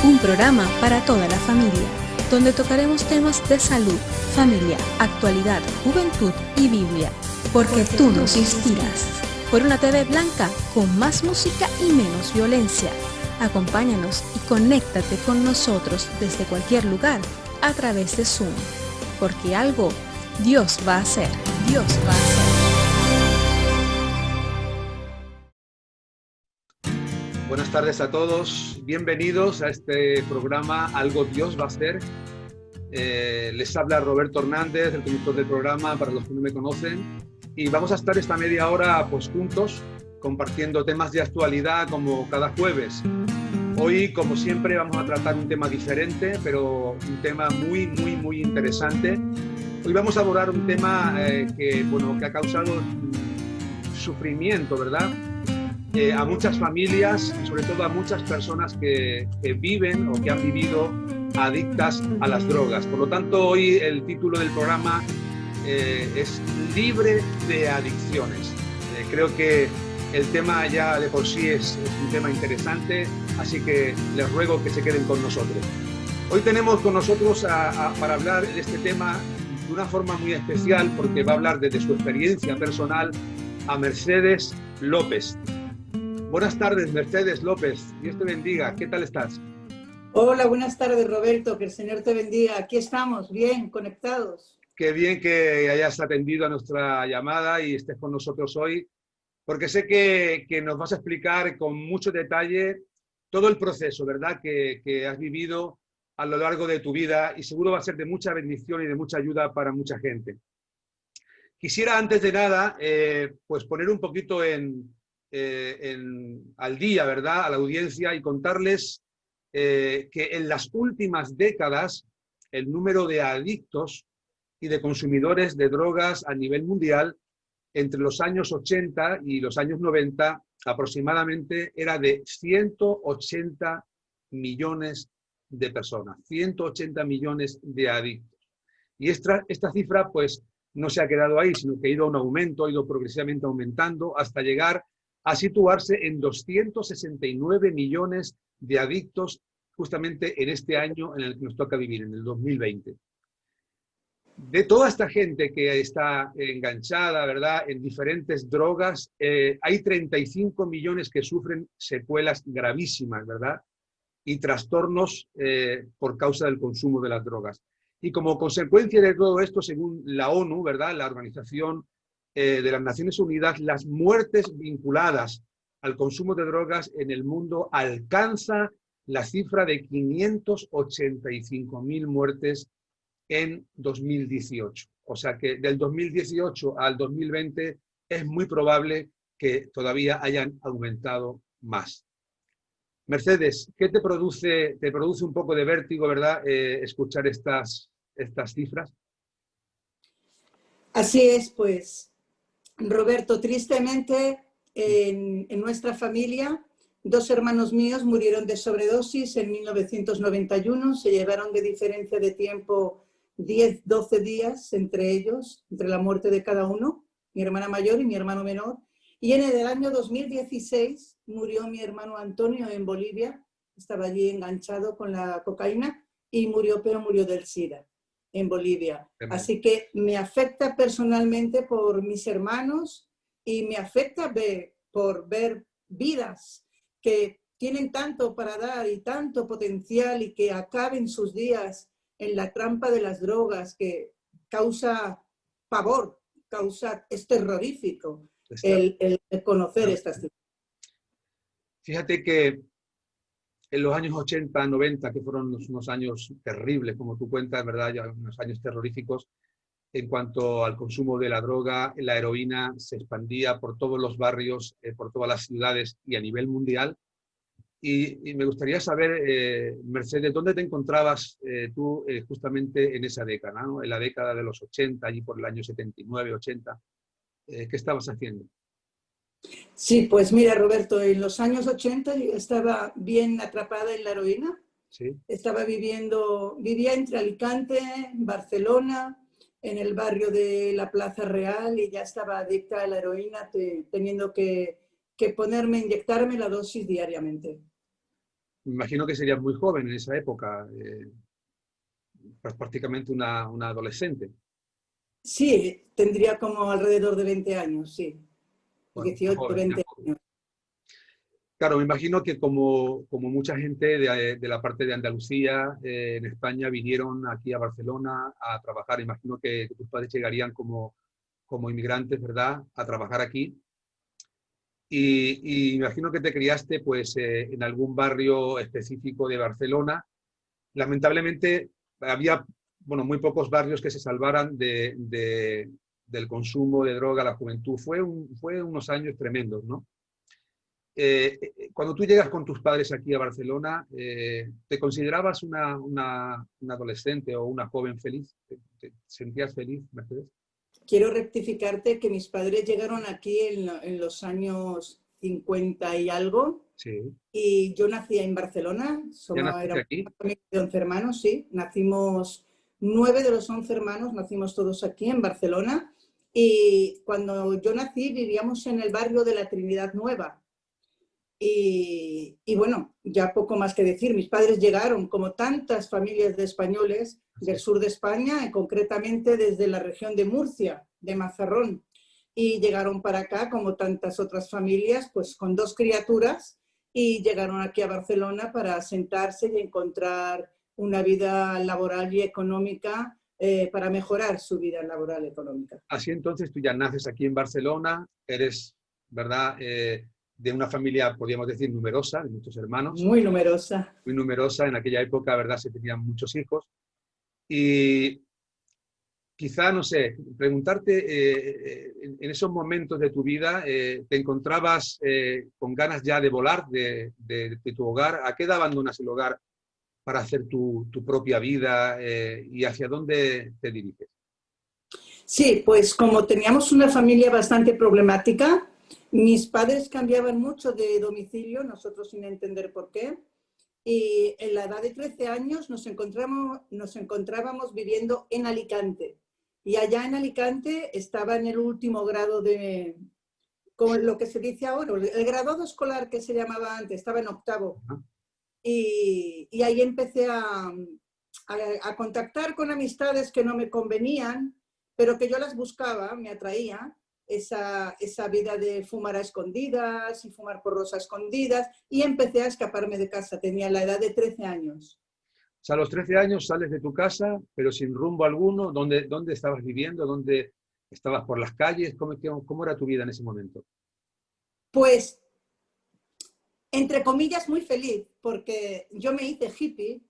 un programa para toda la familia, donde tocaremos temas de salud, familia, actualidad, juventud y Biblia, porque tú nos inspiras. Por una TV blanca con más música y menos violencia. Acompáñanos y conéctate con nosotros desde cualquier lugar a través de Zoom, porque algo Dios va a hacer, Dios va a hacer. Buenas tardes a todos, bienvenidos a este programa Algo Dios va a hacer. Les habla Roberto Hernández, el conductor del programa, para los que no me conocen, y vamos a estar esta media hora pues juntos, compartiendo temas de actualidad como cada jueves. Hoy, como siempre, vamos a tratar un tema diferente, pero un tema muy interesante. Hoy vamos a abordar un tema que ha causado sufrimiento, ¿verdad? A muchas familias, sobre todo a muchas personas que viven o que han vivido adictas a las drogas. Por lo tanto, hoy el título del programa es Libre de Adicciones. Creo que el tema ya de por sí es un tema interesante, así que les ruego que se queden con nosotros. Hoy tenemos con nosotros para hablar de este tema de una forma muy especial, porque va a hablar desde su experiencia personal a Mercedes López. Buenas tardes, Mercedes López. Dios te bendiga. ¿Qué tal estás? Hola, buenas tardes, Roberto. Que el Señor te bendiga. Aquí estamos, bien, conectados. Qué bien que hayas atendido a nuestra llamada y estés con nosotros hoy, porque sé que nos vas a explicar con mucho detalle todo el proceso, ¿verdad?, que has vivido a lo largo de tu vida, y seguro va a ser de mucha bendición y de mucha ayuda para mucha gente. Quisiera, antes de nada, pues poner un poquito al día, ¿verdad?, a la audiencia, y contarles que en las últimas décadas el número de adictos y de consumidores de drogas a nivel mundial entre los años 80 y los años 90 aproximadamente era de 180 millones de personas, 180 millones de adictos. Y esta cifra pues no se ha quedado ahí, sino que ha ido en aumento, ha ido progresivamente aumentando hasta llegar a situarse en 269 millones de adictos justamente en este año en el que nos toca vivir, en el 2020. De toda esta gente que está enganchada, ¿verdad?, en diferentes drogas, hay 35 millones que sufren secuelas gravísimas, ¿verdad?, y trastornos por causa del consumo de las drogas. Y como consecuencia de todo esto, según la ONU, ¿verdad?, la Organización de las Naciones Unidas, las muertes vinculadas al consumo de drogas en el mundo alcanza la cifra de 585.000 muertes en 2018. O sea que del 2018 al 2020 es muy probable que todavía hayan aumentado más. Mercedes, ¿qué te produce? Te produce un poco de vértigo, ¿verdad?, escuchar estas cifras. Así es, pues, Roberto, tristemente en nuestra familia, 2 hermanos míos murieron de sobredosis en 1991, se llevaron de diferencia de tiempo 10, 12 días entre ellos, entre la muerte de cada uno, mi hermana mayor y mi hermano menor. Y en el año 2016 murió mi hermano Antonio en Bolivia, estaba allí enganchado con la cocaína y murió, pero murió del SIDA en Bolivia. Así que me afecta personalmente por mis hermanos y me afecta por ver vidas que tienen tanto para dar y tanto potencial y que acaben sus días en la trampa de las drogas, que causa pavor, es terrorífico el conocer estas cifras. Fíjate que en los años 80, 90, que fueron unos años terribles, como tú cuentas, ¿verdad?, ya unos años terroríficos, en cuanto al consumo de la droga, la heroína se expandía por todos los barrios, por todas las ciudades y a nivel mundial. Y me gustaría saber, Mercedes, ¿dónde te encontrabas tú justamente en esa década, ¿no?, en la década de los 80, allí por el año 79, 80? ¿Qué estabas haciendo? Sí, pues mira, Roberto, en los años 80 yo estaba bien atrapada en la heroína. ¿Sí? Vivía entre Alicante, Barcelona, en el barrio de la Plaza Real, y ya estaba adicta a la heroína, teniendo que inyectarme la dosis diariamente. me imagino que serías muy joven en esa época, pues prácticamente una adolescente. Sí, tendría como alrededor de 20 años, sí. Bueno, 18, joven, ya 20 joven. años. Claro, me imagino que como mucha gente de la parte de Andalucía, en España, vinieron aquí a Barcelona a trabajar. Imagino que tus padres llegarían como inmigrantes, ¿verdad?, a trabajar aquí. Y imagino que te criaste pues, en algún barrio específico de Barcelona. Lamentablemente había, bueno, muy pocos barrios que se salvaran del consumo de droga a la juventud. Fue unos años tremendos, ¿no? Cuando tú llegas con tus padres aquí a Barcelona, ¿te considerabas una adolescente o una joven feliz? ¿Te sentías feliz, Mercedes? Quiero rectificarte que mis padres llegaron aquí en los años 50 y algo, Sí. y yo nací en Barcelona. ¿Ya Somos, naciste éramos aquí? una familia de 11 hermanos, sí. Nacimos 9 de los 11 hermanos, nacimos todos aquí en Barcelona. Y cuando yo nací vivíamos en el barrio de la Trinidad Nueva. Y bueno, ya poco más que decir. Mis padres llegaron, como tantas familias de españoles del sur de España, concretamente desde la región de Murcia, de Mazarrón, y llegaron para acá, como tantas otras familias, pues con 2 criaturas, y llegaron aquí a Barcelona para asentarse y encontrar una vida laboral y económica, para mejorar su vida laboral y económica. Así entonces tú ya naces aquí en Barcelona, eres, ¿verdad?, de una familia, podríamos decir, numerosa, de muchos hermanos, Muy numerosa. muy numerosa. En aquella época, ¿verdad?, se tenían muchos hijos. Y quizá, no sé, preguntarte, en esos momentos de tu vida, ¿te encontrabas con ganas ya de volar de tu hogar? ¿A qué edad abandonas el hogar para hacer tu propia vida y hacia dónde te diriges? Sí, pues como teníamos una familia bastante problemática, mis padres cambiaban mucho de domicilio, nosotros sin entender por qué, y en la edad de 13 años nos encontrábamos viviendo en Alicante. Y allá en Alicante estaba en el último grado de, con lo que se dice ahora, el graduado escolar que se llamaba antes, estaba en octavo. Y ahí empecé a contactar con amistades que no me convenían, pero que yo las buscaba, me atraía esa vida de fumar a escondidas y fumar porros a escondidas, y empecé a escaparme de casa. Tenía la edad de 13 años. O sea, a los 13 años sales de tu casa, pero sin rumbo alguno. ¿Dónde estabas viviendo? ¿Dónde estabas por las calles? ¿Cómo era tu vida en ese momento? Pues, entre comillas, muy feliz, porque yo me hice hippie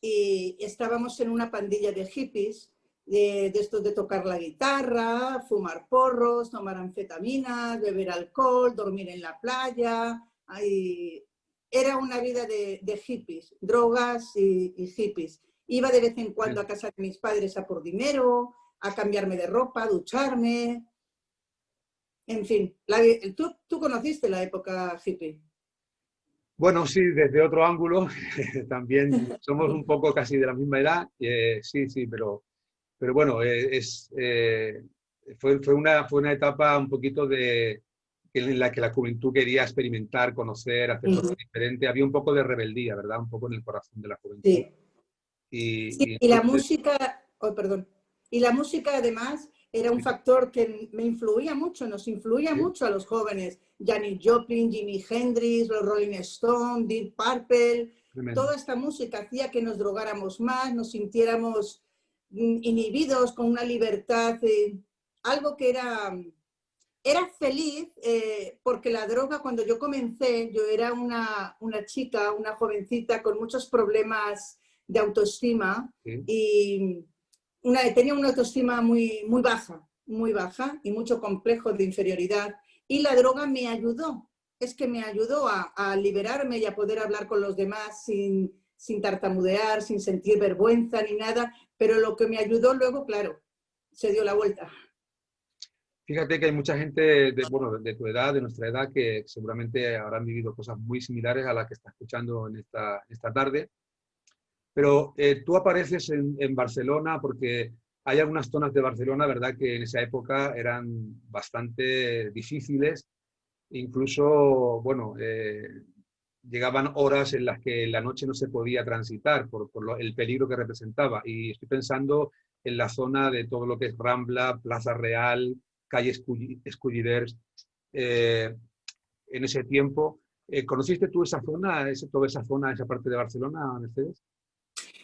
y estábamos en una pandilla de hippies, de estos de tocar la guitarra, fumar porros, tomar anfetaminas, beber alcohol, dormir en la playa. Era una vida de hippies, drogas y hippies. Iba de vez en cuando a casa de mis padres a por dinero, a cambiarme de ropa, a ducharme. En fin, ¿tú conociste la época hippie? Bueno, sí, desde otro ángulo. También somos un poco casi de la misma edad. Sí, sí, pero bueno, fue una etapa un poquito en la que la juventud quería experimentar, conocer, hacer cosas diferentes. Había un poco de rebeldía, ¿verdad? Un poco en el corazón de la juventud. Sí. Sí, Y y la entonces, música, oh, perdón, y la música además era un factor que me influía mucho, nos influía sí, mucho a los jóvenes. Janis Joplin, Jimi Hendrix, los Rolling Stones, Deep Purple, tremendo. toda esta música hacía que nos drogáramos más, nos sintiéramos inhibidos, con una libertad, algo que era feliz, porque la droga, cuando yo comencé, yo era una chica, una jovencita con muchos problemas de autoestima, Sí. y tenía una autoestima muy baja y mucho complejo de inferioridad, y la droga me ayudó. Es que me ayudó a liberarme y a poder hablar con los demás sin tartamudear, sin sentir vergüenza ni nada, pero lo que me ayudó luego, claro, se dio la vuelta. Fíjate que hay mucha gente bueno, de tu edad, de nuestra edad, que seguramente habrán vivido cosas muy similares a las que está escuchando en esta tarde. Pero tú apareces en Barcelona porque hay algunas zonas de Barcelona, ¿verdad?, que en esa época eran bastante difíciles. Incluso, bueno, llegaban horas en las que la noche no se podía transitar el peligro que representaba. Y estoy pensando en la zona de todo lo que es Rambla, Plaza Real, calle Esculliders. En ese tiempo, ¿conociste tú esa zona, toda esa zona, esa parte de Barcelona, Mercedes?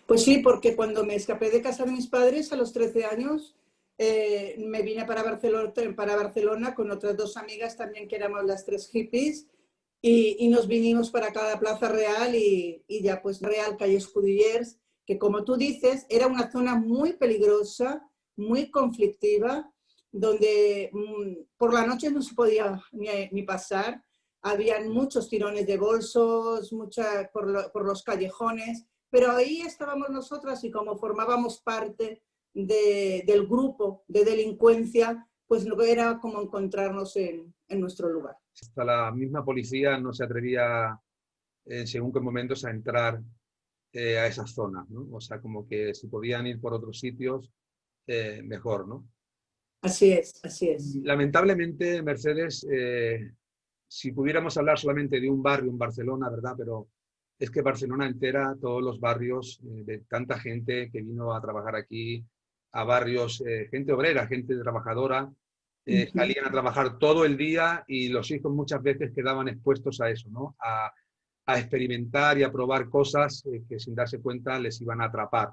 Pues sí, porque cuando me escapé de casa de mis padres a los 13 años, me vine para Barcelona con otras dos amigas también, que éramos las tres hippies, y nos vinimos para acá a la Plaza Real y ya pues Real, calle Escudillers, que como tú dices, era una zona muy peligrosa, muy conflictiva, donde por la noche no se podía ni pasar. Habían muchos tirones de bolsos, por los callejones, pero ahí estábamos nosotras y como formábamos parte del grupo de delincuencia, pues era como encontrarnos en nuestro lugar. Hasta la misma policía no se atrevía en según qué momentos a entrar a esas zonas, ¿no? O sea, como que si podían ir por otros sitios, mejor, ¿no? Así es, así es. Lamentablemente, Mercedes, si pudiéramos hablar solamente de un barrio en Barcelona, ¿verdad? Pero es que Barcelona entera, todos los barrios de tanta gente que vino a trabajar aquí, a barrios, gente obrera, gente trabajadora, salían a trabajar todo el día y los hijos muchas veces quedaban expuestos a eso, ¿no? A experimentar y a probar cosas que sin darse cuenta les iban a atrapar.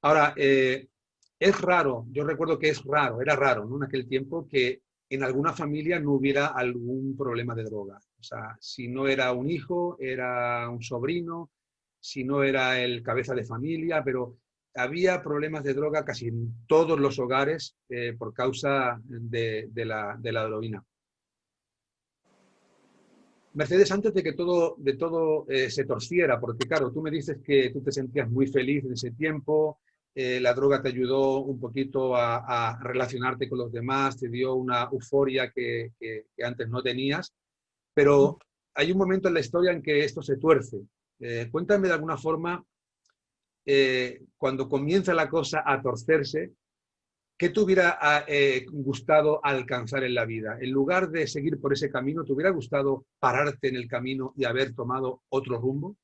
Ahora, es raro, yo recuerdo que era raro, ¿no? En aquel tiempo que en alguna familia no hubiera algún problema de droga. O sea, si no era un hijo, era un sobrino, si no era el cabeza de familia, pero había problemas de droga casi en todos los hogares por causa de la heroína. Mercedes, antes de que todo se torciera, porque claro, tú me dices que tú te sentías muy feliz en ese tiempo, la droga te ayudó un poquito a relacionarte con los demás, te dio una euforia que antes no tenías, pero hay un momento en la historia en que esto se tuerce. Cuéntame de alguna forma, cuando comienza la cosa a torcerse, ¿qué te hubiera gustado alcanzar en la vida? En lugar de seguir por ese camino, ¿te hubiera gustado pararte en el camino y haber tomado otro rumbo?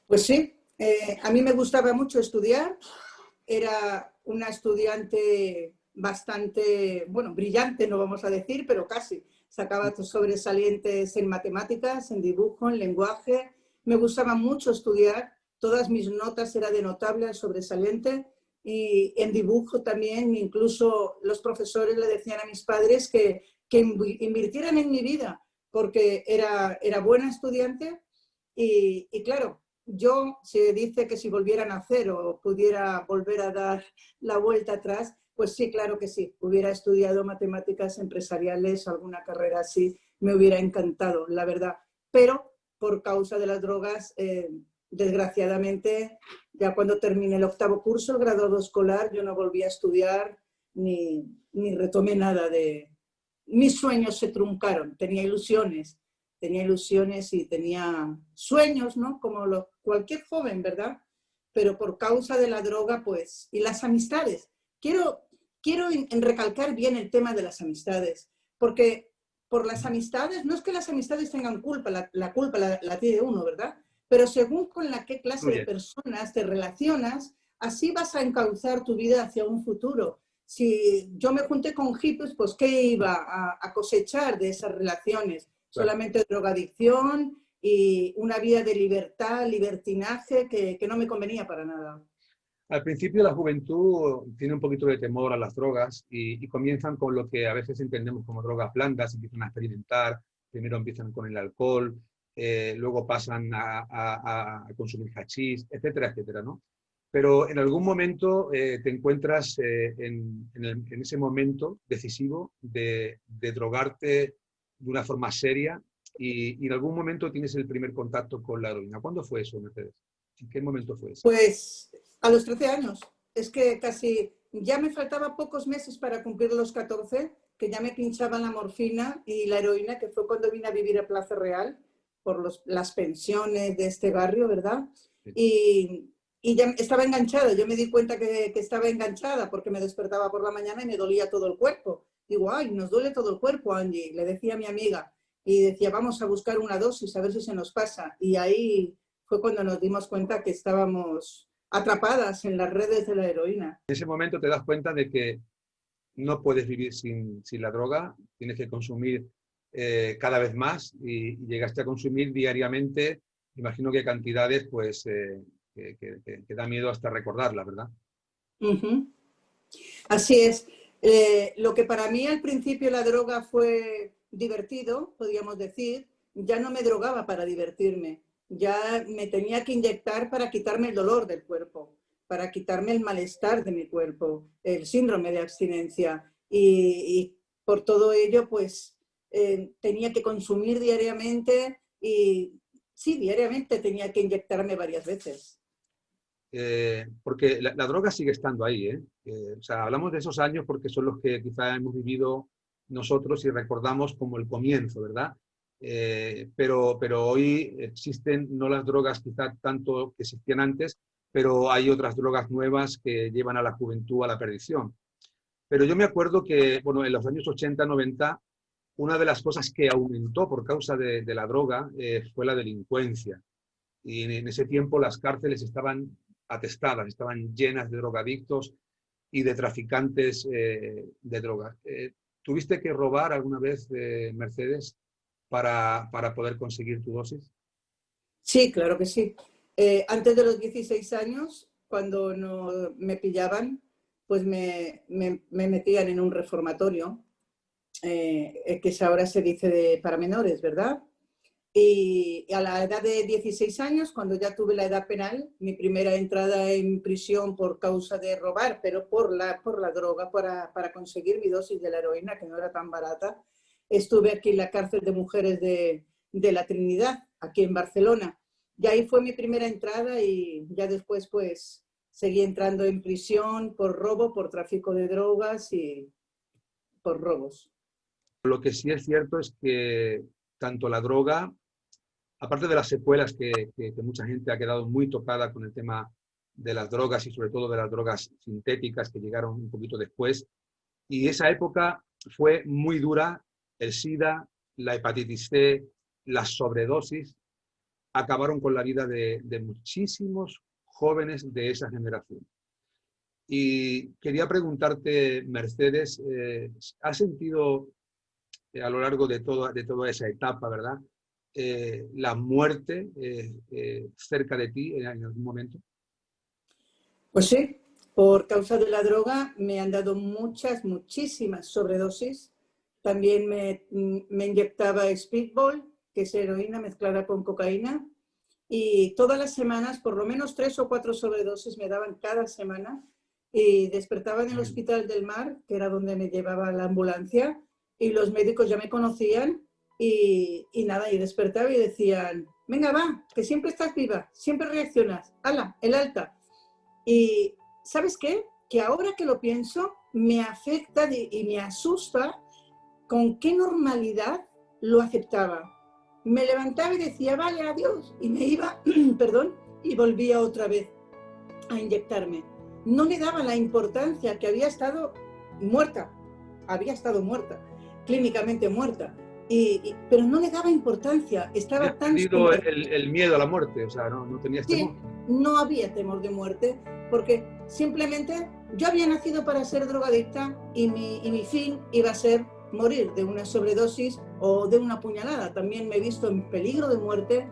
Pues sí, a mí me gustaba mucho estudiar. Era una estudiante bastante, bueno, brillante, no vamos a decir, pero casi. Sacaba sobresalientes en matemáticas, en dibujo, en lenguaje. Me gustaba mucho estudiar. Todas mis notas eran de notable al sobresaliente. Y en dibujo también, incluso los profesores le decían a mis padres que invirtieran en mi vida, porque era buena estudiante y claro, yo se dice que si volviera a nacer o pudiera volver a dar la vuelta atrás, pues sí, claro que sí, hubiera estudiado matemáticas empresariales, alguna carrera así, me hubiera encantado, la verdad, pero por causa de las drogas, desgraciadamente, ya cuando terminé el 8º curso, el graduado escolar, yo no volví a estudiar ni retomé nada de... Mis sueños se truncaron, tenía ilusiones y tenía sueños, ¿no? Como cualquier joven, ¿verdad? Pero por causa de la droga, pues, y las amistades. Quiero recalcar bien el tema de las amistades, porque por las amistades, no es que las amistades tengan culpa, la culpa la tiene uno, ¿verdad? Pero según con qué clase de personas te relacionas, así vas a encauzar tu vida hacia un futuro. Si yo me junté con hippies, pues ¿qué iba a cosechar de esas relaciones? Claro. Solamente drogadicción y una vida de libertad, libertinaje, que no me convenía para nada. Al principio la juventud tiene un poquito de temor a las drogas y comienzan con lo que a veces entendemos como drogas blandas, empiezan a experimentar, primero empiezan con el alcohol, luego pasan a consumir hachís, etcétera, etcétera, ¿no? Pero en algún momento te encuentras en ese momento decisivo de drogarte de una forma seria y en algún momento tienes el primer contacto con la heroína. ¿Cuándo fue eso, Mercedes? ¿En qué momento fue eso? Pues a los 13 años. Es que casi ya me faltaba pocos meses para cumplir los 14, que ya me pinchaban la morfina y la heroína, que fue cuando vine a vivir a Plaza Real por las pensiones de este barrio, ¿verdad? Sí. Y ya estaba enganchada. Yo me di cuenta que estaba enganchada porque me despertaba por la mañana y me dolía todo el cuerpo. Digo, ay, nos duele todo el cuerpo, Angie. Le decía a mi amiga. y decía, vamos a buscar una dosis, a ver si se nos pasa. Y ahí fue cuando nos dimos cuenta que estábamos atrapadas en las redes de la heroína. En ese momento te das cuenta de que no puedes vivir sin la droga, tienes que consumir cada vez más y llegaste a consumir diariamente, imagino que cantidades pues, que da miedo hasta recordarlas, ¿verdad? Uh-huh. Así es. Lo que para mí al principio la droga fue divertido, podríamos decir, ya no me drogaba para divertirme, ya me tenía que inyectar para quitarme el dolor del cuerpo, para quitarme el malestar de mi cuerpo, el síndrome de abstinencia. Y por todo ello, pues tenía que consumir diariamente y sí, diariamente tenía que inyectarme varias veces. Porque la droga sigue estando ahí, ¿eh? O sea, hablamos de esos años porque son los que quizá hemos vivido nosotros y recordamos como el comienzo, ¿verdad? Pero hoy existen no las drogas quizá tanto que existían antes, pero hay otras drogas nuevas que llevan a la juventud a la perdición. Pero yo me acuerdo que, bueno, en los años 80, 90, una de las cosas que aumentó por causa de la droga fue la delincuencia. Y en ese tiempo las cárceles estaban atestadas, estaban llenas de drogadictos y de traficantes de drogas. ¿Tuviste que robar alguna vez, Mercedes, para poder conseguir tu dosis? Sí, claro que sí. Antes de los 16 años, cuando no me pillaban, pues me metían en un reformatorio, que ahora se dice para menores, ¿verdad? Y a la edad de 16 años, cuando ya tuve la edad penal, mi primera entrada en prisión por causa de robar, pero por la droga, para conseguir mi dosis de la heroína, que no era tan barata, estuve aquí en la cárcel de mujeres de la Trinidad, aquí en Barcelona. Y ahí fue mi primera entrada y ya después pues seguí entrando en prisión por robo, por tráfico de drogas y por robos. Lo que sí es cierto es que tanto la droga, aparte de las secuelas que mucha gente ha quedado muy tocada con el tema de las drogas y sobre todo de las drogas sintéticas que llegaron un poquito después, y esa época fue muy dura, el SIDA, la hepatitis C, las sobredosis, acabaron con la vida de muchísimos jóvenes de esa generación. Y quería preguntarte, Mercedes, ¿has sentido a lo largo de toda esa etapa, ¿verdad? La muerte cerca de ti en algún momento? Pues sí, por causa de la droga me han dado muchísimas sobredosis. También me inyectaba Speedball, que es heroína mezclada con cocaína. Y todas las semanas, por lo menos 3 o 4 sobredosis me daban cada semana. Y despertaba en el Hospital del Mar, que era donde me llevaba la ambulancia, y los médicos ya me conocían y nada, y despertaba y decían, venga, va, que siempre estás viva, siempre reaccionas, hala, el alta. Y ¿sabes qué? Que ahora que lo pienso, me afecta y me asusta con qué normalidad lo aceptaba. Me levantaba y decía, vale, adiós, y me iba, perdón, y volvía otra vez a inyectarme. No le daba la importancia que había estado muerta, clínicamente muerta, pero no le daba importancia, estaba tan... ¿Has el miedo a la muerte? O sea, no tenías temor. No había temor de muerte, porque simplemente yo había nacido para ser drogadicta y mi fin iba a ser morir de una sobredosis o de una puñalada. También me he visto en peligro de muerte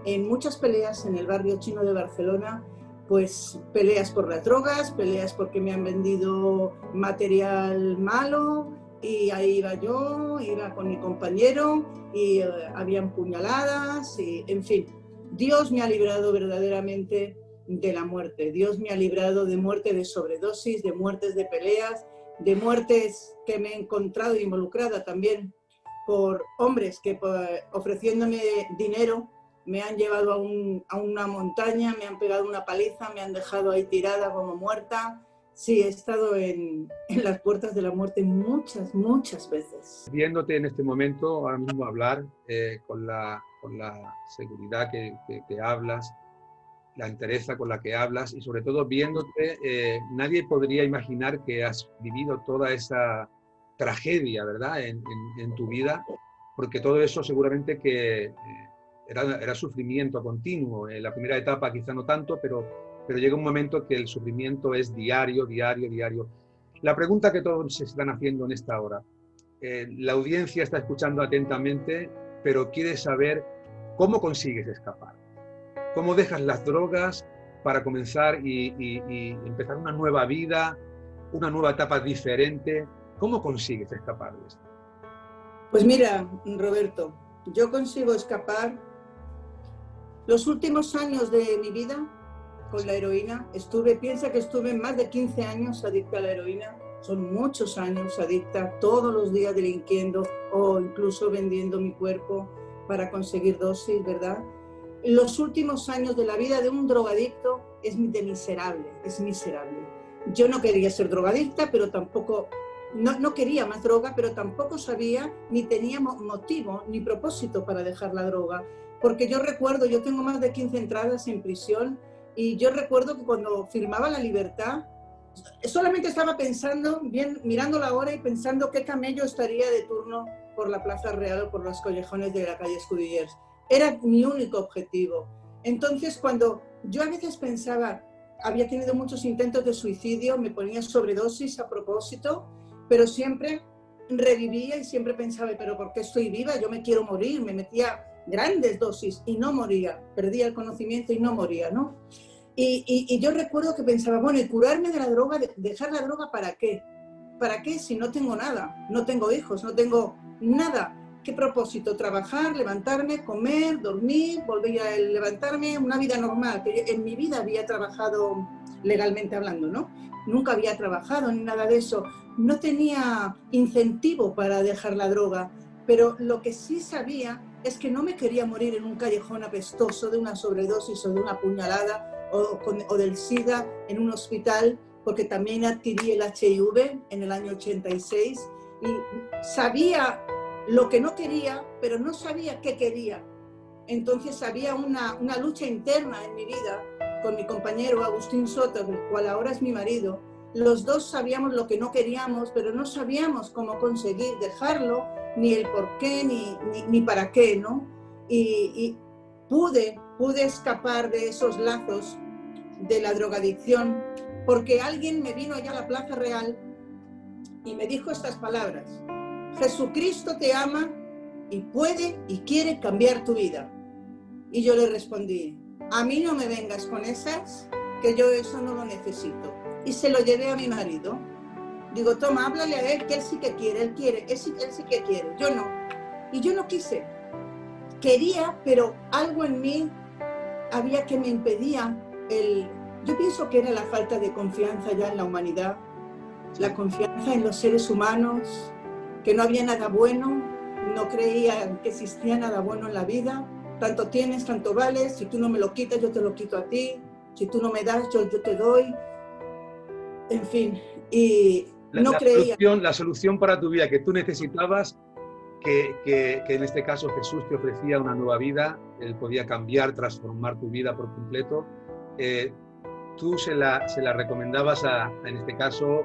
en muchas peleas en el barrio chino de Barcelona, pues peleas por las drogas, peleas porque me han vendido material malo, y ahí iba yo, iba con mi compañero y habían puñaladas, y, en fin, Dios me ha librado verdaderamente de la muerte. Dios me ha librado de muerte de sobredosis, de muertes de peleas, de muertes que me he encontrado involucrada también por hombres que ofreciéndome dinero me han llevado a una montaña, me han pegado una paliza, me han dejado ahí tirada como muerta. Sí, he estado en las puertas de la muerte muchas veces. Viéndote en este momento, ahora mismo hablar con la seguridad que hablas, la entereza con la que hablas y sobre todo viéndote, nadie podría imaginar que has vivido toda esa tragedia, ¿verdad?, en tu vida porque todo eso seguramente que era sufrimiento continuo. En la primera etapa quizá no tanto, pero llega un momento que el sufrimiento es diario, diario, diario. La pregunta que todos se están haciendo en esta hora, la audiencia está escuchando atentamente, pero quiere saber cómo consigues escapar, cómo dejas las drogas para comenzar y empezar una nueva vida, una nueva etapa diferente. ¿Cómo consigues escapar de esto? Pues mira, Roberto, yo consigo escapar. Los últimos años de mi vida con la heroína, piensa que estuve más de 15 años adicta a la heroína. Son muchos años adicta, todos los días delinquiendo o incluso vendiendo mi cuerpo para conseguir dosis, ¿verdad? Los últimos años de la vida de un drogadicto es miserable, es miserable. Yo no quería ser drogadicta, pero tampoco, no quería más droga, pero tampoco sabía ni tenía motivo ni propósito para dejar la droga. Porque yo recuerdo, yo tengo más de 15 entradas en prisión y yo recuerdo que cuando firmaba la libertad, solamente estaba pensando, mirando la hora y pensando qué camello estaría de turno por la Plaza Real o por los callejones de la calle Escudillers. Era mi único objetivo. Entonces, cuando yo a veces pensaba, había tenido muchos intentos de suicidio, me ponía sobredosis a propósito, pero siempre revivía y siempre pensaba, pero ¿por qué estoy viva? Yo me quiero morir. Me metía grandes dosis y no moría, perdía el conocimiento y no moría, ¿no? Y yo recuerdo que pensaba, bueno, y curarme de la droga, dejar la droga, ¿para qué? ¿Para qué si no tengo nada? No tengo hijos, no tengo nada. ¿Qué propósito? Trabajar, levantarme, comer, dormir, volver a levantarme, una vida normal, que en mi vida había trabajado legalmente hablando, ¿no? Nunca había trabajado ni nada de eso. No tenía incentivo para dejar la droga, pero lo que sí sabía es que no me quería morir en un callejón apestoso de una sobredosis o de una puñalada o del SIDA en un hospital, porque también adquirí el HIV en el año 86 y sabía lo que no quería, pero no sabía qué quería. Entonces había una lucha interna en mi vida con mi compañero Agustín Soto, el cual ahora es mi marido. Los dos sabíamos lo que no queríamos, pero no sabíamos cómo conseguir dejarlo, ni el por qué, ni para qué, ¿no? Y pude escapar de esos lazos de la drogadicción porque alguien me vino allá a la Plaza Real y me dijo estas palabras: Jesucristo te ama y puede y quiere cambiar tu vida. Y yo le respondí: a mí no me vengas con esas, que yo eso no lo necesito. Y se lo llevé a mi marido. Digo, toma, háblale a él, que él sí que quiere, él sí que quiere, yo no. Y yo no quise. Quería, pero algo en mí había que me impedía yo pienso que era la falta de confianza ya en la humanidad, la confianza en los seres humanos, que no había nada bueno, no creía que existía nada bueno en la vida. Tanto tienes, tanto vales, si tú no me lo quitas, yo te lo quito a ti, si tú no me das, yo te doy. En fin, y no creía. La solución para tu vida que tú necesitabas, que en este caso Jesús te ofrecía una nueva vida, Él podía cambiar, transformar tu vida por completo. Tú se la recomendabas en este caso,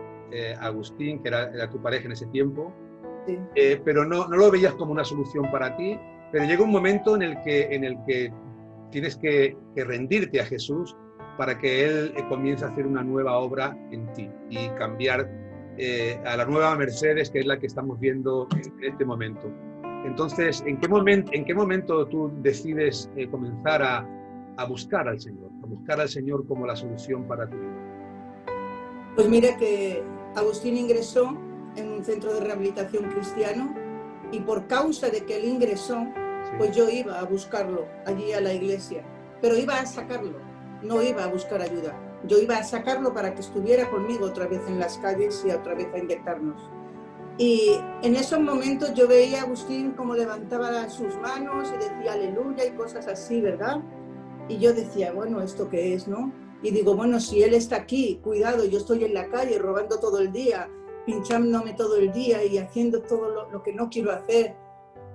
a Agustín, que era tu pareja en ese tiempo, sí. Pero no lo veías como una solución para ti, pero llega un momento en el que tienes que rendirte a Jesús para que Él comience a hacer una nueva obra en ti y cambiar a la nueva Mercedes, que es la que estamos viendo en este momento. Entonces, ¿en qué momento tú decides comenzar a buscar al Señor como la solución para tu vida? Pues mira que Agustín ingresó en un centro de rehabilitación cristiano y por causa de que él ingresó, sí, pues yo iba a buscarlo allí a la iglesia, pero iba a sacarlo, no iba a buscar ayuda. Yo iba a sacarlo para que estuviera conmigo otra vez en las calles y otra vez a inyectarnos. Y en esos momentos yo veía a Agustín como levantaba sus manos y decía aleluya y cosas así, ¿verdad? Y yo decía, bueno, ¿esto qué es, no? Y digo, bueno, si él está aquí, cuidado, yo estoy en la calle robando todo el día, pinchándome todo el día y haciendo todo lo que no quiero hacer,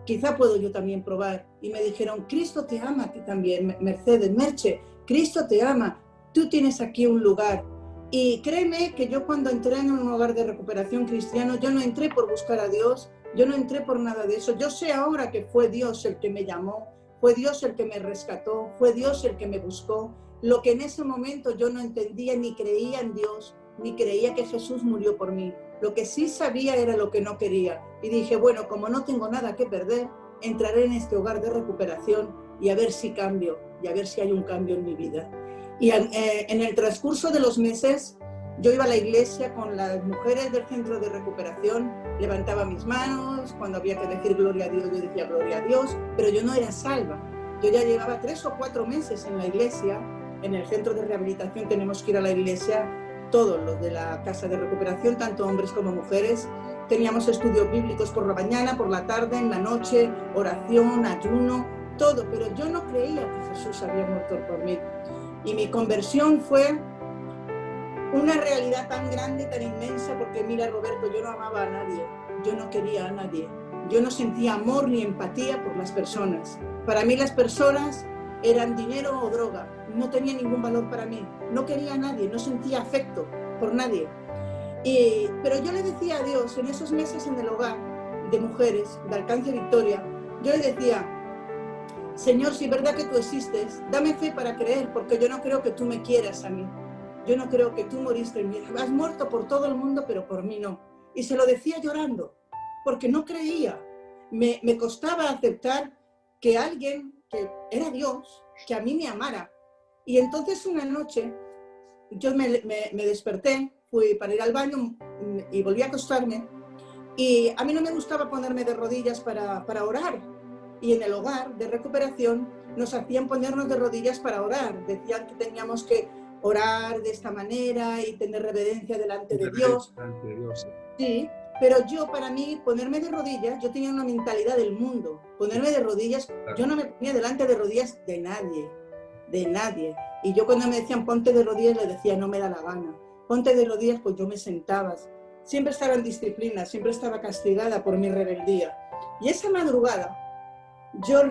quizá puedo yo también probar. Y me dijeron, Cristo te ama a ti también, Merche, Cristo te ama, tú tienes aquí un lugar. Y créeme que yo cuando entré en un hogar de recuperación cristiano, yo no entré por buscar a Dios, Yo no entré por nada de eso. Yo sé ahora que fue Dios el que me llamó, fue Dios el que me rescató, fue Dios el que me buscó. Lo que en ese momento yo no entendía, ni creía en Dios, ni creía que Jesús murió por mí. Lo que sí sabía era lo que no quería. Y dije, bueno, como no tengo nada que perder, entraré en este hogar de recuperación y a ver si cambio, y a ver si hay un cambio en mi vida. Y en el transcurso de los meses, yo iba a la iglesia con las mujeres del centro de recuperación, levantaba mis manos, cuando había que decir gloria a Dios, yo decía gloria a Dios, pero yo no era salva. Yo ya llevaba 3 o 4 meses en la iglesia. En el centro de rehabilitación tenemos que ir a la iglesia, todos los de la casa de recuperación, tanto hombres como mujeres. Teníamos estudios bíblicos por la mañana, por la tarde, en la noche, oración, ayuno, todo, pero yo no creía que Jesús había muerto por mí. Y mi conversión fue una realidad tan grande, tan inmensa, porque mira, Roberto, yo no amaba a nadie, yo no quería a nadie, yo no sentía amor ni empatía por las personas. Para mí las personas eran dinero o droga, no tenía ningún valor para mí, no quería a nadie, no sentía afecto por nadie. Pero yo le decía a Dios, en esos meses en el hogar de mujeres, de Alcance Victoria, yo le decía, Señor, si es verdad que tú existes, dame fe para creer, porque yo no creo que tú me quieras a mí. Yo no creo que tú moriste en mí. Has muerto por todo el mundo, pero por mí no. Y se lo decía llorando, porque no creía. Me costaba aceptar que alguien, que era Dios, que a mí me amara. Y entonces una noche yo me desperté, fui para ir al baño y volví a acostarme. Y a mí no me gustaba ponerme de rodillas para orar. Y en el hogar de recuperación nos hacían ponernos de rodillas para orar. Decían que teníamos que orar de esta manera y tener reverencia delante de Dios. Sí, pero yo, para mí, ponerme de rodillas, yo tenía una mentalidad del mundo. Ponerme de rodillas, yo no me ponía delante de rodillas de nadie, de nadie. Y yo cuando me decían ponte de rodillas, les decía no me da la gana. Ponte de rodillas, pues yo me sentaba. Siempre estaba en disciplina, siempre estaba castigada por mi rebeldía. Y esa madrugada, yo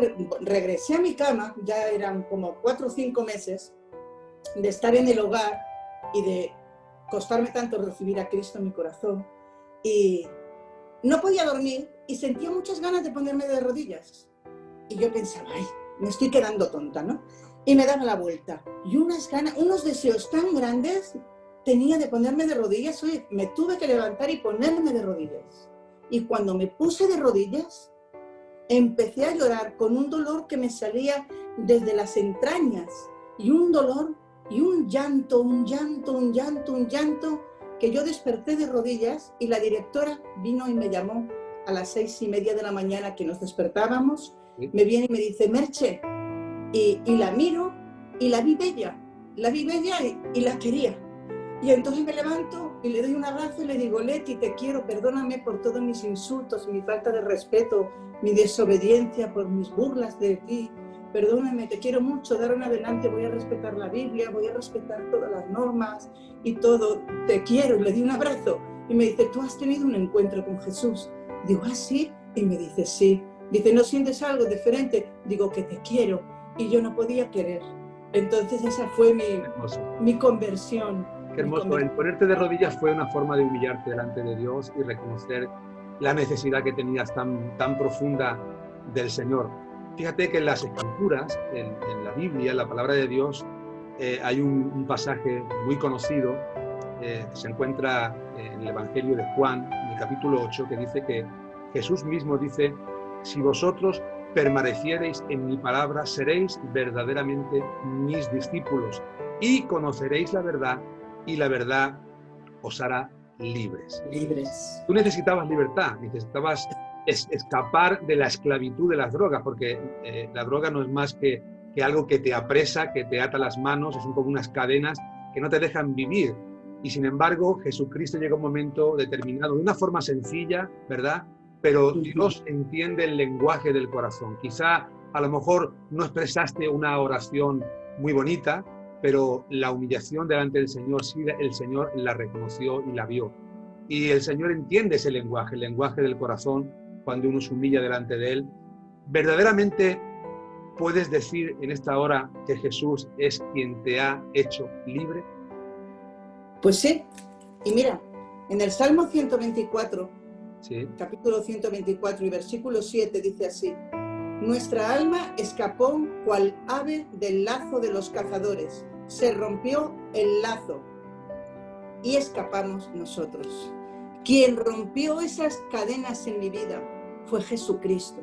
regresé a mi cama, ya eran como 4 o 5 meses de estar en el hogar y de costarme tanto recibir a Cristo en mi corazón. Y no podía dormir y sentía muchas ganas de ponerme de rodillas. Y yo pensaba, ay, me estoy quedando tonta, ¿no? Y me daba la vuelta. Y unas ganas, unos deseos tan grandes tenía de ponerme de rodillas. Oye, me tuve que levantar y ponerme de rodillas. Y cuando me puse de rodillas, empecé a llorar con un dolor que me salía desde las entrañas. Y un dolor y un llanto, que yo desperté de rodillas y la directora vino y me llamó a las 6:30 de la mañana que nos despertábamos. ¿Sí? Me viene y me dice, Merche, y la miro y la vi bella y la quería. Y entonces me levanto y le doy un abrazo y le digo, Leti, te quiero, perdóname por todos mis insultos, mi falta de respeto, mi desobediencia, por mis burlas de ti. Perdóname, te quiero mucho, de ahora en adelante voy a respetar la Biblia, voy a respetar todas las normas y todo, te quiero. Y le di un abrazo y me dice, ¿tú has tenido un encuentro con Jesús? Digo, ¿ah, sí? Y me dice, sí. Dice, ¿no sientes algo diferente? Digo, que te quiero. Y yo no podía querer. Entonces esa fue mi conversión. Qué hermoso. El ponerte de rodillas fue una forma de humillarte delante de Dios y reconocer la necesidad que tenías tan profunda del Señor. Fíjate que en las Escrituras, en la Biblia, en la palabra de Dios, hay un pasaje muy conocido que se encuentra en el Evangelio de Juan, en el capítulo 8, que dice que Jesús mismo dice, si vosotros permaneciereis en mi palabra, seréis verdaderamente mis discípulos y conoceréis la verdad y la verdad os hará libres. Tú necesitabas libertad, necesitabas escapar de la esclavitud de las drogas, porque la droga no es más que algo que te apresa, que te ata las manos, son como unas cadenas que no te dejan vivir. Y sin embargo, Jesucristo llega a un momento determinado, de una forma sencilla, ¿verdad? Pero Dios entiende el lenguaje del corazón. Quizá a lo mejor no expresaste una oración muy bonita, pero la humillación delante del Señor, sí, el Señor la reconoció y la vio. Y el Señor entiende ese lenguaje, el lenguaje del corazón, cuando uno se humilla delante de Él. ¿Verdaderamente puedes decir en esta hora que Jesús es quien te ha hecho libre? Pues sí. Y mira, en el Salmo 124 Sí. capítulo 124 y versículo 7 dice así: nuestra alma escapó cual ave del lazo de los cazadores, se rompió el lazo y escapamos nosotros. Quien rompió esas cadenas en mi vida fue Jesucristo,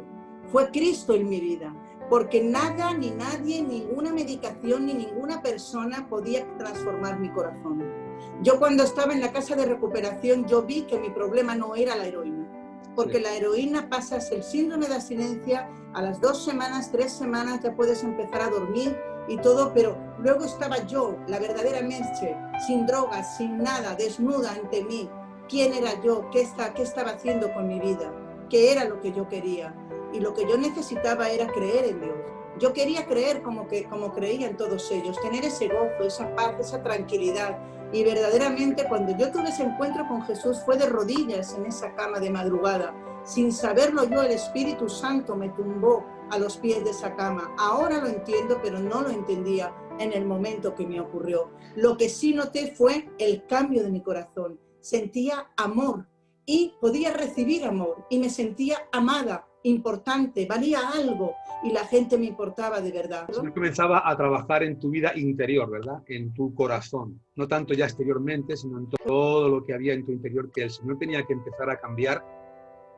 fue Cristo en mi vida, porque nada ni nadie, ninguna medicación ni ninguna persona podía transformar mi corazón. Yo cuando estaba en la casa de recuperación, yo vi que mi problema no era la heroína, porque la heroína pasas el síndrome de abstinencia, a las 2 semanas, 3 semanas ya puedes empezar a dormir y todo, pero luego estaba yo, la verdadera Merche, sin drogas, sin nada, desnuda ante mí. ¿Quién era yo? ¿Qué estaba haciendo con mi vida? ¿Qué era lo que yo quería? Y lo que yo necesitaba era creer en Dios. Yo quería creer como creían todos ellos, tener ese gozo, esa paz, esa tranquilidad. Y verdaderamente cuando yo tuve ese encuentro con Jesús fue de rodillas en esa cama de madrugada. Sin saberlo yo, el Espíritu Santo me tumbó a los pies de esa cama. Ahora lo entiendo, pero no lo entendía en el momento que me ocurrió. Lo que sí noté fue el cambio de mi corazón. Sentía amor y podía recibir amor y me sentía amada, importante, valía algo y la gente me importaba de verdad. Yo comenzaba a trabajar en tu vida interior, ¿verdad? En tu corazón, no tanto ya exteriormente, sino en todo lo que había en tu interior, que el Señor tenía que empezar a cambiar.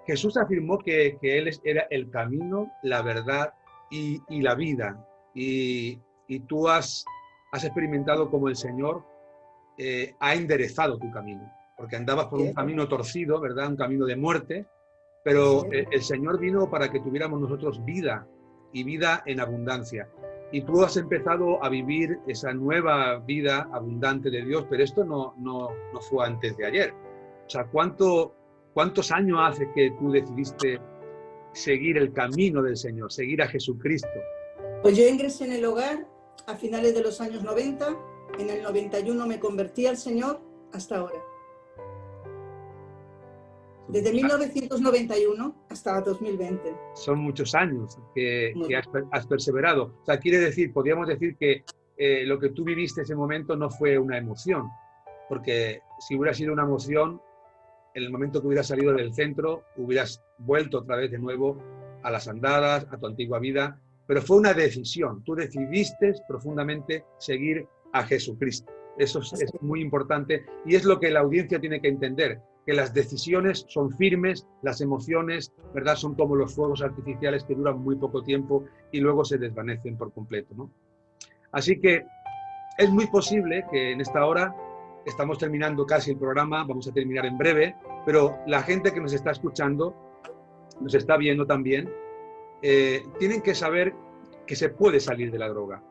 Jesús afirmó que Él era el camino, la verdad y la vida. Y tú has experimentado como el Señor ha enderezado tu camino, porque andabas por un camino torcido, ¿verdad? Un camino de muerte, pero el Señor vino para que tuviéramos nosotros vida y vida en abundancia. Y tú has empezado a vivir esa nueva vida abundante de Dios, pero esto no fue antes de ayer. O sea, ¿cuántos años hace que tú decidiste seguir el camino del Señor, seguir a Jesucristo? Pues yo ingresé en el hogar a finales de los años 90, en el 91 me convertí al Señor hasta ahora. Desde 1991 hasta 2020. Son muchos años que has perseverado. O sea, quiere decir, podríamos decir que lo que tú viviste ese momento no fue una emoción, porque si hubiera sido una emoción, en el momento que hubieras salido del centro, hubieras vuelto otra vez de nuevo a las andadas, a tu antigua vida, pero fue una decisión. Tú decidiste profundamente seguir a Jesucristo. Eso es muy importante y es lo que la audiencia tiene que entender, que las decisiones son firmes, las emociones, ¿verdad?, son como los fuegos artificiales que duran muy poco tiempo y luego se desvanecen por completo, ¿no? Así que es muy posible que en esta hora, estamos terminando casi el programa, vamos a terminar en breve, pero la gente que nos está escuchando, nos está viendo también, tienen que saber que se puede salir de la droga,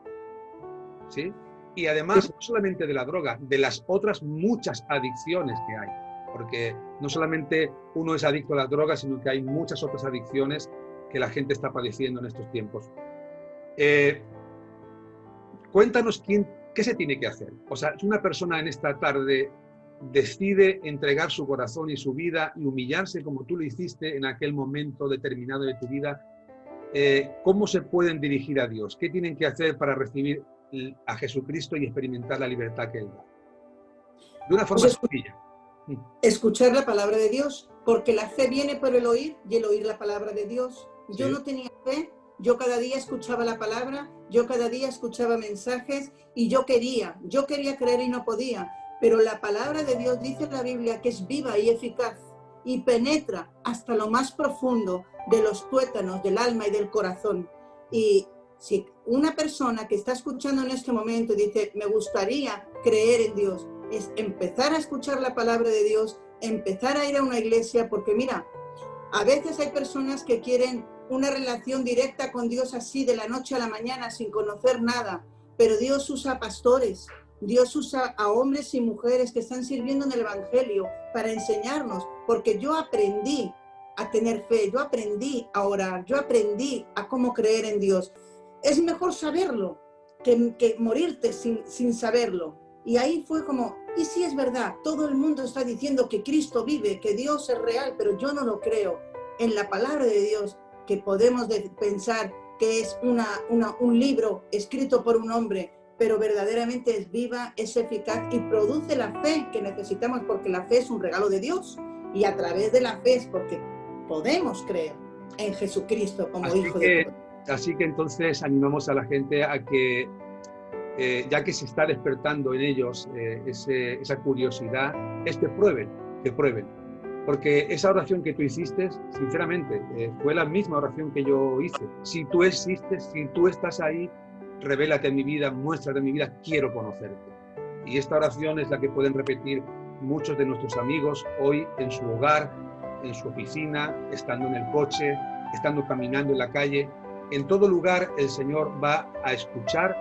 ¿sí? Y además, no solamente de la droga, de las otras muchas adicciones que hay. Porque no solamente uno es adicto a las drogas, sino que hay muchas otras adicciones que la gente está padeciendo en estos tiempos. Cuéntanos qué se tiene que hacer. O sea, si una persona en esta tarde decide entregar su corazón y su vida y humillarse como tú lo hiciste en aquel momento determinado de tu vida, ¿cómo se pueden dirigir a Dios? ¿Qué tienen que hacer para recibir a Jesucristo y experimentar la libertad que Él da? De una forma sencilla. Escuchar la palabra de Dios, porque la fe viene por el oír y el oír la palabra de Dios. Yo no tenía fe, yo cada día escuchaba la palabra, yo cada día escuchaba mensajes y yo quería creer y no podía, pero la palabra de Dios dice en la Biblia que es viva y eficaz y penetra hasta lo más profundo de los tuétanos del alma y del corazón. Y si una persona que está escuchando en este momento dice, me gustaría creer en Dios, es empezar a escuchar la palabra de Dios, empezar a ir a una iglesia, porque mira, a veces hay personas que quieren una relación directa con Dios así de la noche a la mañana sin conocer nada, pero Dios usa pastores, Dios usa a hombres y mujeres que están sirviendo en el Evangelio para enseñarnos, porque yo aprendí a tener fe, yo aprendí a orar, yo aprendí a cómo creer en Dios. Es mejor saberlo que morirte sin saberlo. Y ahí fue como, y sí es verdad, todo el mundo está diciendo que Cristo vive, que Dios es real, pero yo no lo creo. En la palabra de Dios, que podemos pensar que es un libro escrito por un hombre, pero verdaderamente es viva, es eficaz y produce la fe que necesitamos, porque la fe es un regalo de Dios. y a través de la fe, es porque podemos creer en Jesucristo como Hijo de Dios. Así que entonces animamos a la gente a que, ya que se está despertando en ellos esa curiosidad, que prueben. Porque esa oración que tú hiciste, sinceramente, fue la misma oración que yo hice. Si tú existes, si tú estás ahí, revélate en mi vida, muéstrate en mi vida, quiero conocerte. Y esta oración es la que pueden repetir muchos de nuestros amigos hoy en su hogar, en su oficina, estando en el coche, estando caminando en la calle. En todo lugar el Señor va a escuchar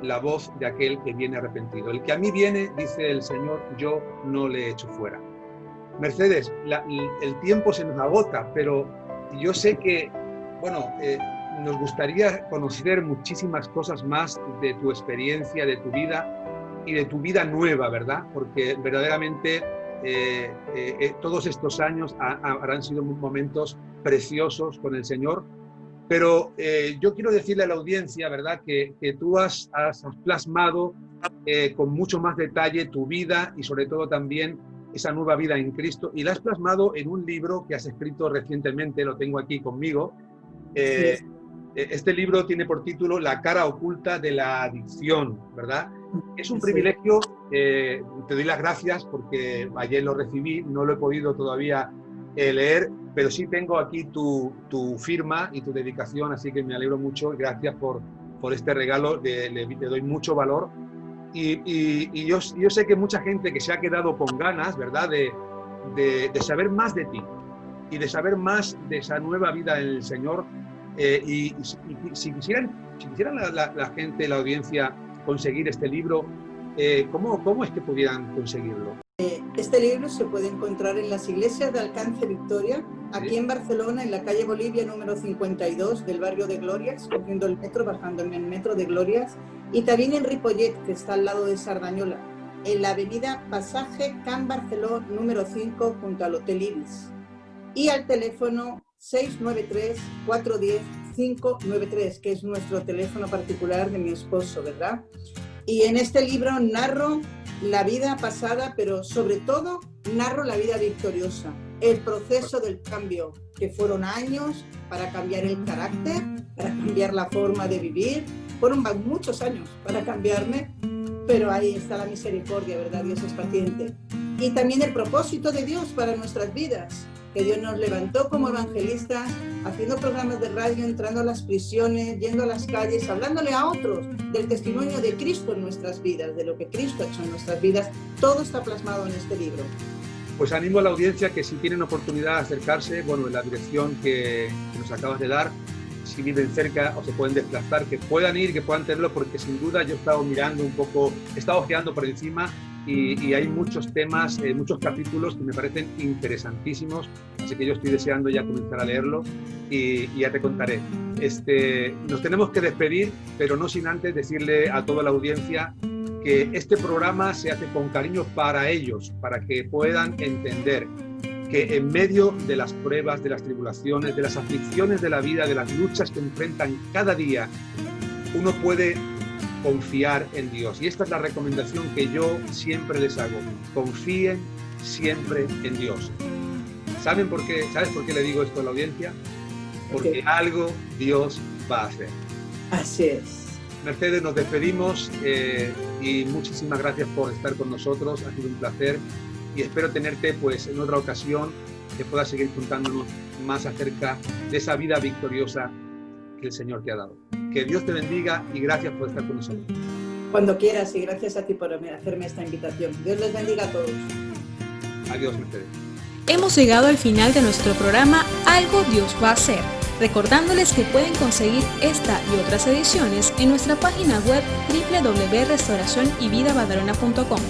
la voz de aquel que viene arrepentido. El que a mí viene, dice el Señor, yo no le echo fuera. Mercedes, el tiempo se nos agota, pero yo sé que, nos gustaría conocer muchísimas cosas más de tu experiencia, de tu vida y de tu vida nueva, ¿verdad? Porque verdaderamente todos estos años habrán sido momentos preciosos con el Señor, pero yo quiero decirle a la audiencia, ¿verdad?, que tú has plasmado con mucho más detalle tu vida y sobre todo también esa nueva vida en Cristo, y la has plasmado en un libro que has escrito recientemente, lo tengo aquí conmigo. Sí. Este libro tiene por título La cara oculta de la adicción, ¿verdad? Es un privilegio, te doy las gracias porque ayer lo recibí, no lo he podido todavía leer, pero sí tengo aquí tu firma y tu dedicación, así que me alegro mucho, gracias por este regalo, le doy mucho valor. Y yo sé que mucha gente que se ha quedado con ganas, ¿verdad?, de saber más de ti y de saber más de esa nueva vida en el Señor. Y si quisieran la gente, la audiencia, conseguir este libro, ¿cómo es que pudieran conseguirlo? Este libro se puede encontrar en las iglesias de Alcance Victoria, aquí en Barcelona, en la calle Bolivia número 52 del barrio de Glorias, cogiendo el metro, bajando en el metro de Glorias, y también en Ripollet, que está al lado de Sardañola, en la avenida Pasaje Can Barceló número 5, junto al Hotel Ibis, y al teléfono 693-410-593, que es nuestro teléfono particular de mi esposo, ¿verdad? Y en este libro narro la vida pasada, pero sobre todo narro la vida victoriosa, el proceso del cambio, que fueron años para cambiar el carácter, para cambiar la forma de vivir, fueron muchos años para cambiarme, pero ahí está la misericordia, ¿verdad? Dios es paciente. Y también el propósito de Dios para nuestras vidas, que Dios nos levantó como evangelistas, haciendo programas de radio, entrando a las prisiones, yendo a las calles, hablándole a otros del testimonio de Cristo en nuestras vidas, de lo que Cristo ha hecho en nuestras vidas. Todo está plasmado en este libro. Pues animo a la audiencia que si tienen oportunidad de acercarse, en la dirección que nos acabas de dar, si viven cerca o se pueden desplazar, que puedan ir, que puedan tenerlo, porque sin duda yo he estado mirando un poco, he estado ojeando por encima y hay muchos temas, muchos capítulos que me parecen interesantísimos, así que yo estoy deseando ya comenzar a leerlo y ya te contaré. Nos tenemos que despedir, pero no sin antes decirle a toda la audiencia que este programa se hace con cariño para ellos, para que puedan entender que en medio de las pruebas, de las tribulaciones, de las aflicciones de la vida, de las luchas que enfrentan cada día, uno puede confiar en Dios. Y esta es la recomendación que yo siempre les hago. Confíen siempre en Dios. ¿Sabes por qué le digo esto a la audiencia? Porque algo Dios va a hacer. Así es. Mercedes, nos despedimos y muchísimas gracias por estar con nosotros. Ha sido un placer y espero tenerte pues en otra ocasión que puedas seguir contándonos más acerca de esa vida victoriosa que el Señor te ha dado. Que Dios te bendiga y gracias por estar con nosotros. Cuando quieras, y gracias a ti por hacerme esta invitación. Dios les bendiga a todos. Adiós, Mercedes. Hemos llegado al final de nuestro programa Algo Dios va a hacer, recordándoles que pueden conseguir esta y otras ediciones en nuestra página web www.restauracionyvidabadalona.com.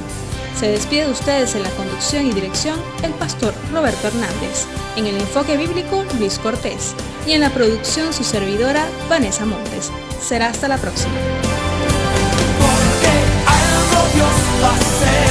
Se despide de ustedes en la conducción y dirección el pastor Roberto Hernández, en el enfoque bíblico Luis Cortés y en la producción su servidora Vanessa Montes. Será hasta la próxima. Porque algo Dios va a hacer.